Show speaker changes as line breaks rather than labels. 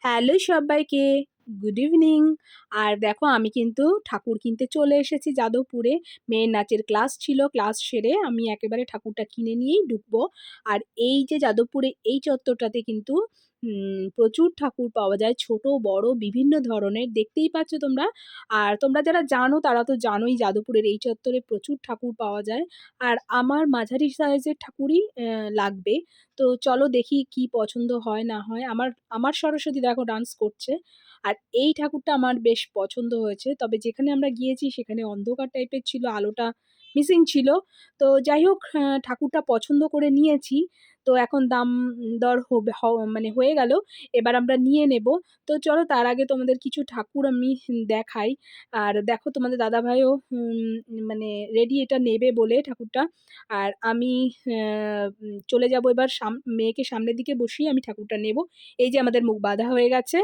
Hello সবাইকে, good evening. আর দেখো আমি কিন্তু ঠাকুর কিনতে চলে এসেছি যাদবপুরে। মেয়ের নাচের ক্লাস ছিল, ক্লাস সেরে আমি একেবারে ঠাকুরটা কিনে নিয়েই ঢুকবো। আর এই যে যাদবপুরে এই চত্বরটাতে কিন্তু প্রচুর ঠাকুর পাওয়া যায়, ছোট বড় বিভিন্ন ধরনের, দেখতেই পাচ্ছ তোমরা। আর তোমরা যারা জানো তারা তো জানোই যাদবপুরের এই চত্বরে প্রচুর ঠাকুর পাওয়া যায়। আর আমার মাঝারি সাইজের ঠাকুরই লাগবে। তো চলো দেখি কি পছন্দ হয় না হয়। আমার আমার সরস্বতী দেখো ডান্স করছে। আর এই ঠাকুরটা আমার বেশ পছন্দ হয়েছে, তবে যেখানে আমরা গিয়েছি সেখানে অন্ধকার টাইপের ছিল, আলোটা মিসিং ছিল। তো যাই হোক, ঠাকুরটা পছন্দ করে নিয়েছি। তো এখন দাম দর হবে মানে হয়ে গেল, এবার আমরা নিয়ে নেব। তো চলো তার আগে তোমাদের কিছু ঠাকুর আমি দেখাই। আর দেখো তোমাদের দাদাভাইও মানে রেডি এটা নেবে বলে ঠাকুরটা। আর আমি চলে যাব এবার, মেয়েকে সামনের দিকে বসিয়ে আমি ঠাকুরটা নেব। এই যে আমাদের মুখ বাঁধা হয়ে গেছে।